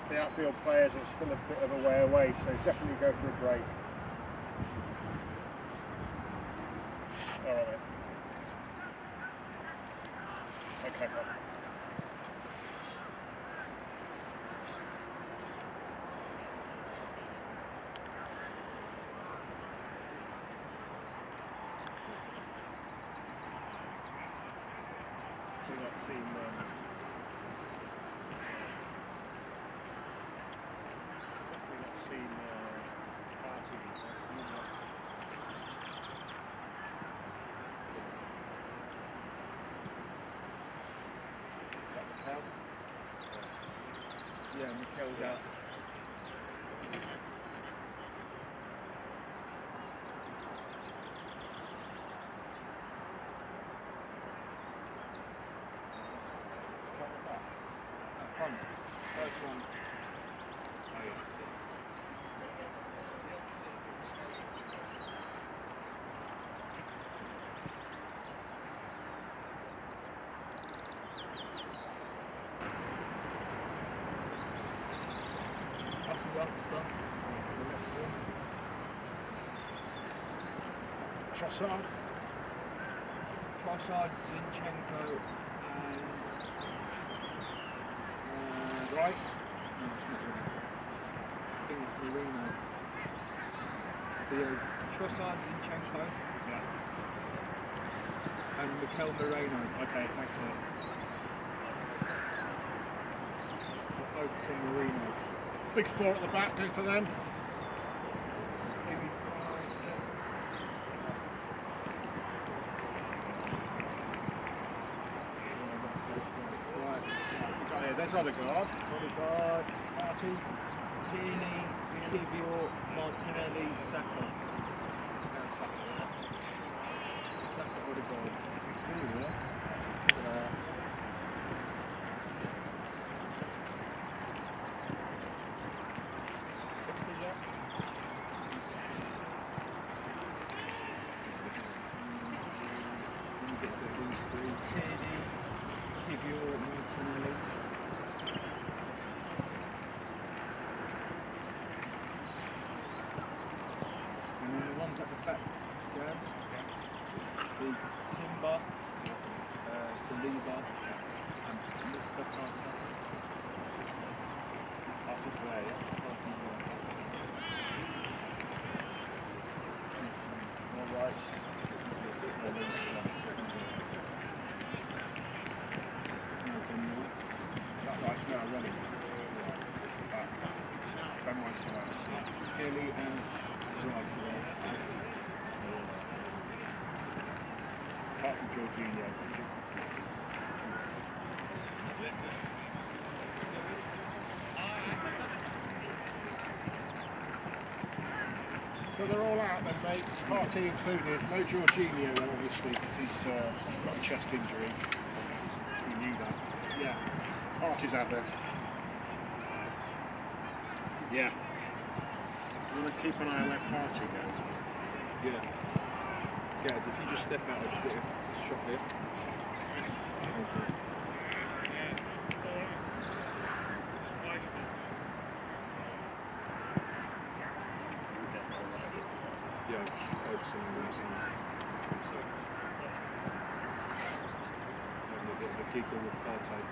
the outfield players are still a bit of a way away, so definitely go for a break. All right, mate. Okay, mate. We've not seen party. Is that Mikel? Yeah, Mikel's out. Front. First one. Oh, yeah. That's a youngster. Trossard. Trossard, Zinchenko, and Rice. No, it's not really. I think it's Marino. There's Trossard, Zinchenko. Yeah. And Mikel Moreno. Okay, thanks for that. I'll focus on Marino. Big four at the back, go for them. Just give me 5 seconds. Right, we got here. There's Odegaard. Odegaard, Party. Tierney, Kivior, Martinelli, Saka. Saka, Odegaard. Tierney, Kivior, Martinelli. And then the ones at the back, guys, is Timber, Saliba, and Mr. Carter. Carter's there, yeah? Carter's there. More Rice. That Rice now running. Ben White's come out. Skelly and Rice there. Apart from Jorginho. So they're all out then, mate. Party included. No Jorginho then, obviously, because he's got a chest injury. We knew that. Yeah. Party's out there. Yeah. Do you want to keep an eye on that Party, guys? Yeah. Guys, if you just step out a bit of shot here. Yeah, focusing on these things. And the keeper with Partey.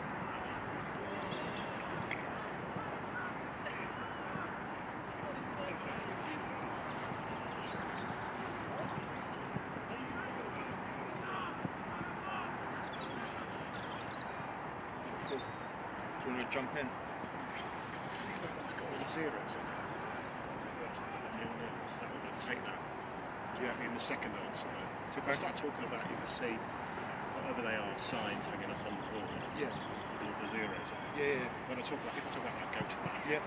Do you want to jump in? It's got all the zeros in it. Take that. Yeah. In the second answer. So if I start talking about, you can see whatever they are, signs hanging up on the wall. Yeah. With all the zeros on. Yeah. When I talk about, if I talk about that, go to that. Yeah.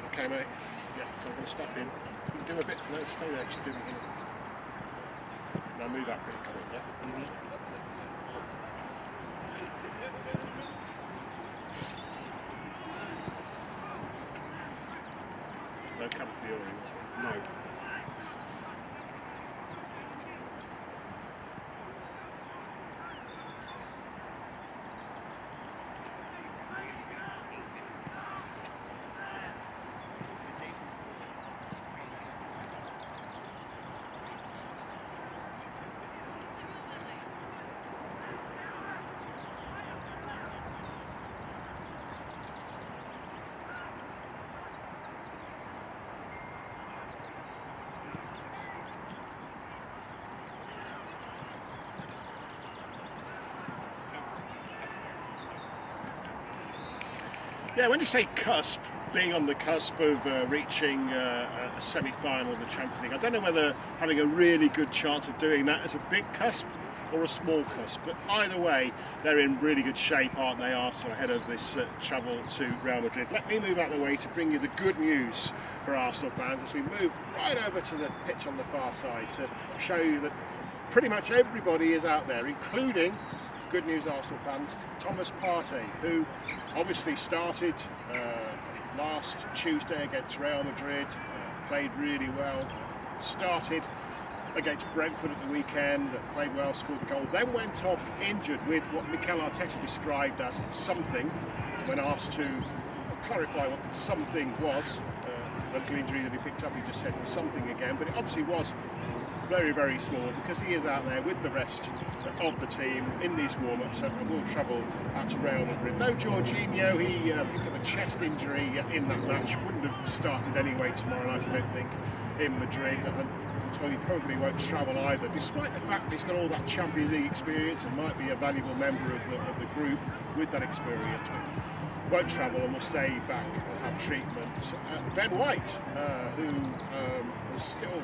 Okay, mate. Yeah. So I'm going to step in. You can do a bit. No, stay there. Just do it. Now move up pretty quick. Yeah. No cover for your rings. No. Yeah, when you say cusp, being on the cusp of reaching a semi-final of the Champions League, I don't know whether having a really good chance of doing that is a big cusp or a small cusp, but either way, they're in really good shape, aren't they, Arsenal, ahead of this travel to Real Madrid. Let me move out of the way to bring you the good news for Arsenal fans as we move right over to the pitch on the far side to show you that pretty much everybody is out there, including, good news Arsenal fans, Thomas Partey, who obviously started last Tuesday against Real Madrid, played really well, started against Brentford at the weekend, played well, scored the goal, then went off injured with what Mikel Arteta described as something. When asked to clarify what something was, the little injury that he picked up, he just said something again, but it obviously was very, very small because he is out there with the rest of the team in these warm-ups and will travel out to Real Madrid. No Jorginho, he picked up a chest injury in that match, wouldn't have started anyway tomorrow night, I don't think, in Madrid. So he probably won't travel either, despite the fact that he's got all that Champions League experience and might be a valuable member of the group with that experience, but won't travel and will stay back and have treatment. Ben White, who is still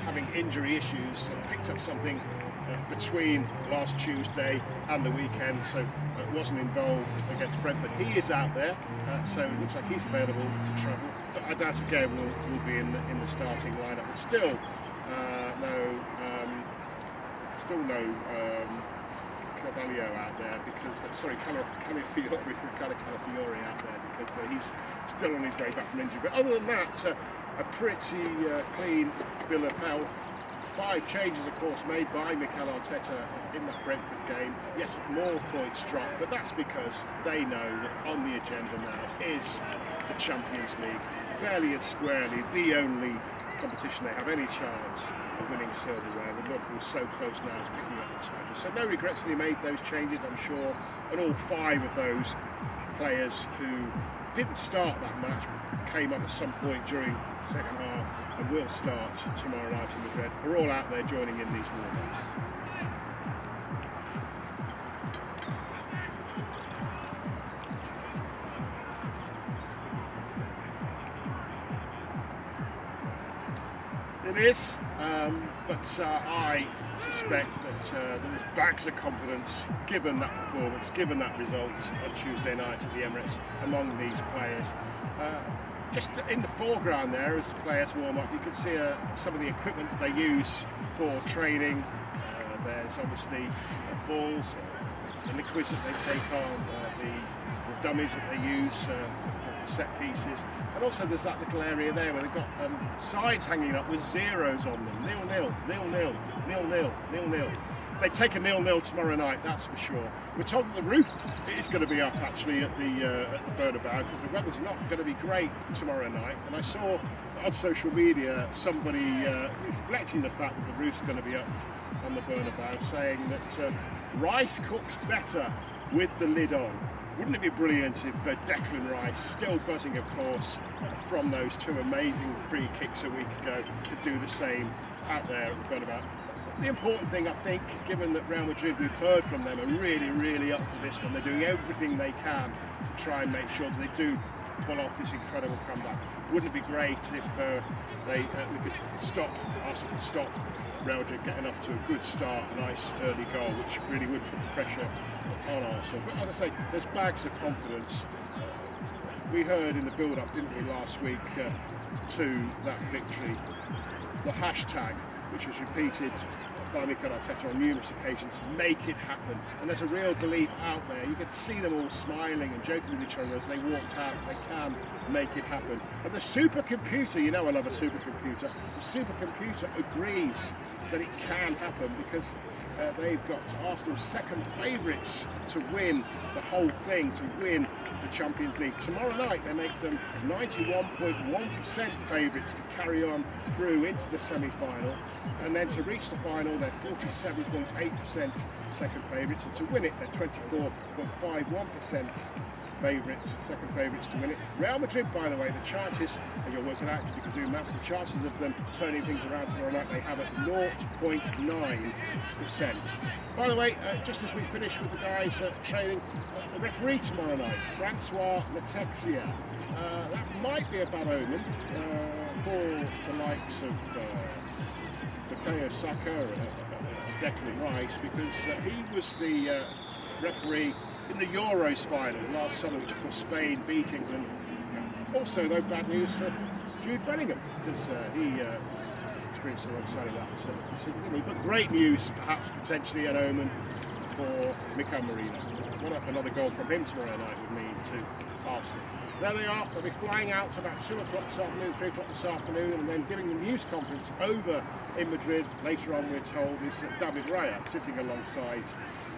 having injury issues, picked up something between last Tuesday and the weekend, so wasn't involved against Brentford. He is out there, so it looks like he's available to travel, but I doubt again will be in the starting lineup. But still, no Carvalho out there because Calafiori out there because he's still on his way back from injury. But other than that, a pretty clean bill of health. 5 changes, of course, made by Mikel Arteta in that Brentford game. Yes, more points dropped, but that's because they know that on the agenda now is the Champions League, fairly and squarely the only competition they have any chance of winning silverware. The Liverpool so close now to picking up the title. So no regrets that he made those changes, I'm sure, and all 5 of those players who didn't start that match came up at some point during the second half and will start tomorrow night in Madrid. We're all out there joining in these warm-ups. It is, but I suspect that there was bags of confidence given that performance, given that result on Tuesday night at the Emirates among these players. Just in the foreground there, as the players warm up, you can see some of the equipment that they use for training. There's obviously balls, the liquids that they take on, the dummies that they use for set pieces. And also there's that little area there where they've got sides hanging up with zeros on them. 0-0, 0-0, 0-0, 0-0. They take a 0-0 tomorrow night, that's for sure. We're told that the roof is going to be up actually at the Bernabeu because the weather's not going to be great tomorrow night. And I saw on social media somebody reflecting the fact that the roof's going to be up on the Bernabeu, saying that rice cooks better with the lid on. Wouldn't it be brilliant if Declan Rice, still buzzing of course from those 2 amazing free kicks a week ago, could do the same out there at the Bernabeu. The important thing, I think, given that Real Madrid, we've heard from them, are really, really up for this one. They're doing everything they can to try and make sure that they do pull off this incredible comeback. Wouldn't it be great if we could stop, Arsenal could stop Real Madrid getting off to a good start, a nice early goal, which really would put the pressure on Arsenal. But as I say, there's bags of confidence. We heard in the build-up, didn't we, last week to that victory, the hashtag, which was repeated by Mikel Arteta on numerous occasions, make it happen. And there's a real belief out there. You could see them all smiling and joking with each other as they walked out. They can make it happen. And the supercomputer, you know I love a supercomputer, the supercomputer agrees that it can happen because they've got Arsenal's second favourites to win the whole thing, to win the Champions League. Tomorrow night they make them 91.1% favourites to carry on through into the semi-final, and then to reach the final they're 47.8% second favourites, and to win it they're 24.51% favourites, second favourites to win it. Real Madrid, by the way, the chances, and you'll work it out if you can do maths, the chances of them turning things around tomorrow night they have at 0.9%. By the way, just as we finish with the guys training, The referee tomorrow night, Francois Letexia. That might be a bad omen for the likes of Bukayo Saka and Declan Rice, because he was the referee in the Euros final last summer, which of course Spain beat England. Also, though, bad news for Jude Bellingham, because he experienced alongside of that Sydney. But great news, perhaps potentially an omen for Mikel Merino. Another goal from him tomorrow night would mean to Arsenal. There they are. They'll be flying out to about 2 o'clock this afternoon, 3 o'clock this afternoon, and then giving the news conference over in Madrid. Later on, we're told, is David Raya sitting alongside,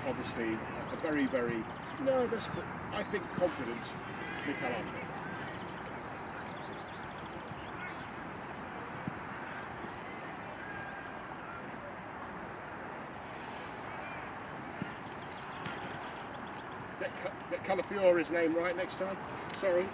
obviously, a very, very nervous, but I think confident Mikel Arteta. Get Calafiore's name right next time. Sorry.